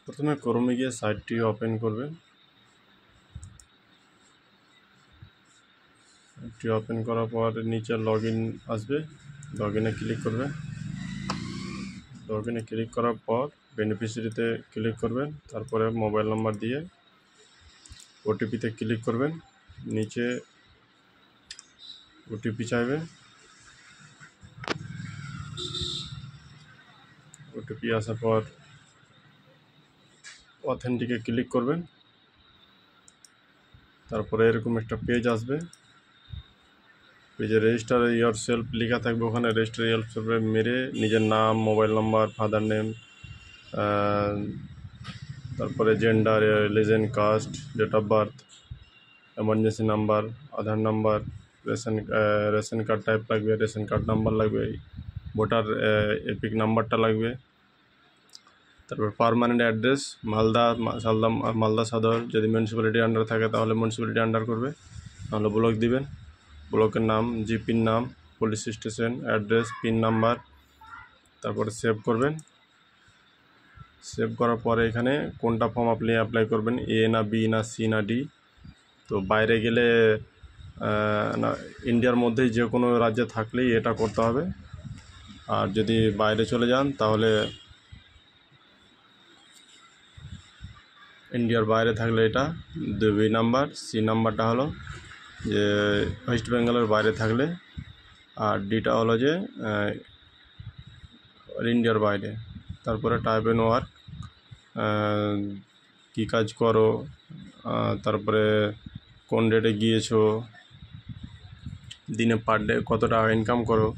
প্রথমে ক্রোমে গিয়ে সাইটটি ওপেন করবেন। সাইটটি ওপেন করার পর নিচে লগইন আসবে, লগইনে ক্লিক করবেন। লগইনে ক্লিক করার পর বেনিফিশিয়ারিতে ক্লিক করবেন, তারপরে মোবাইল নাম্বার দিয়ে ওটিপিতে ক্লিক করবেন। নিচে ওটিপি চাইবে, ওটিপি আসার পর অথেন্টিকে ক্লিক করবেন। তারপরে এরকম একটা পেজ আসবে, পেজে রেজিস্টার ইয়োর সেলফ লেখা থাকবে। ওখানে রেজিস্টার ইয়োর সেলফে মেরে নিজের নাম, মোবাইল নাম্বার, ফাদার নেম, তারপরে gender, religion, caste, date of birth, emergency number, Aadhaar number, ration card type লাগবে, রেশন কার্ড নাম্বার লাগবে, ভোটার এপিক নাম্বারটা লাগবে। তারপর পার্মানেন্ট অ্যাড্রেস মালদা সদর, যদি মিউনিসিপ্যালিটি আন্ডার থাকে তাহলে মিউনিসিপ্যালিটি আন্ডার করবে, নাহলে ব্লক দিবেন। ব্লকের নাম, জিপির নাম, police station, address, pin number, তারপরে সেভ করবেন। সেভ করার পরে এখানে কোনটা ফর্ম আপনি অ্যাপ্লাই করবেন, এ না বি না সি না ডি। তো বাইরে গেলে না, ইন্ডিয়ার মধ্যেই যে কোনো রাজ্যে থাকলেই এটা করতে হবে। আর যদি বাইরে চলে যান তাহলে ইন্ডিয়ার বাইরে থাকলে এটা 2 নাম্বার, সি নাম্বারটা হলো যে ওয়েস্ট বেঙ্গলের বাইরে থাকলে, আর ডিটা হলো যে ইন্ডিয়ার বাইরে। তারপরে টাইপ এন্ড ওয়ার্ক, কী কাজ করো, তারপরে কোন ডেটে গিয়েছো, দিনে পার ডে কত টাকা ইনকাম করো।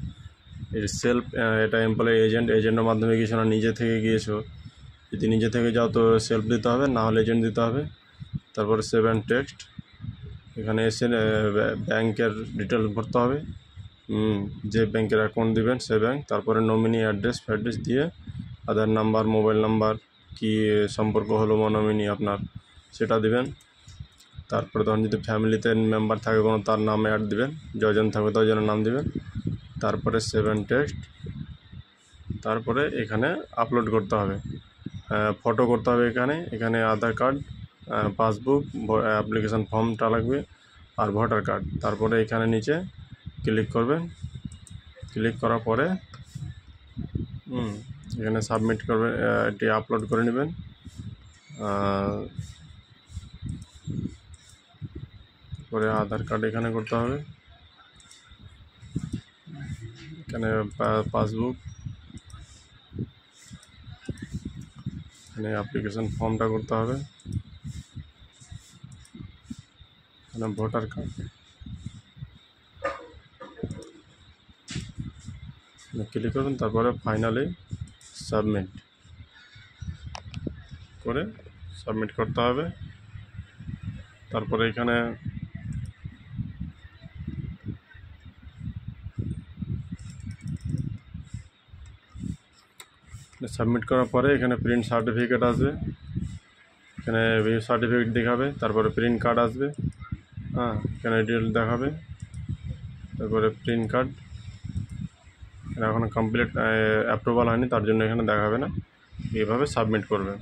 এর সেলফ, এটা এমপ্লয়ি এজেন্টের মাধ্যমে গিয়েছো না নিজে থেকে গিয়েছো। যদি নিজে থেকে যাও তো সেলফ দিতে হবে, না হলে এজেন্ট দিতে হবে। তারপরে সেভ অ্যান্ড টেক্সট, এখানে এসে ব্যাংকের ডিটেলস ভরতে হবে, যে ব্যাংকের অ্যাকাউন্ট দিবেন সে ব্যাংক। তারপরে নমিনি অ্যাড্রেস দিয়ে আধার নাম্বার, মোবাইল নাম্বার, কি সম্পর্ক হলো নমিনি আপনার সেটা দিবেন। তারপরে তখন যদি ফ্যামিলিতে মেম্বার থাকে কোনো, তার নাম অ্যাড দিবেন, যজন থাকবে তজনের নাম দিবেন। তারপরে সেভ অ্যান্ড টেক্সট, তারপরে এখানে আপলোড করতে হবে, ফটো করতে হবে। এখানে আধার কার্ড, পাসবুক, অ্যাপ্লিকেশন ফর্মটা লাগবে, আর ভোটার কার্ড। তারপরে এখানে নিচে ক্লিক করবেন। ক্লিক করার পরে এখানে সাবমিট করবেন, এটি আপলোড করে নেবেন। তারপরে আধার কার্ড এখানে করতে হবে, এখানে পাসবুক, এখানে অ্যাপ্লিকেশন ফর্মটা করতে হবে, এখানে ভোটার কার্ড ক্লিক করবেন। তারপরে ফাইনালি সাবমিট করতে হবে। তারপরে এখানে সাবমিট করার পরে এখানে প্রিন্ট সার্টিফিকেট আসবে, এখানে সার্টিফিকেট দেখাবে। তারপরে প্রিন্ট কার্ড আসবে, এখানে ডিটেল দেখাবে। তারপরে প্রিন্ট কার্ড এখন কমপ্লিট অ্যাপ্রুভাল হয়নি, তার জন্য এখানে দেখাবে না। এইভাবে সাবমিট করবে।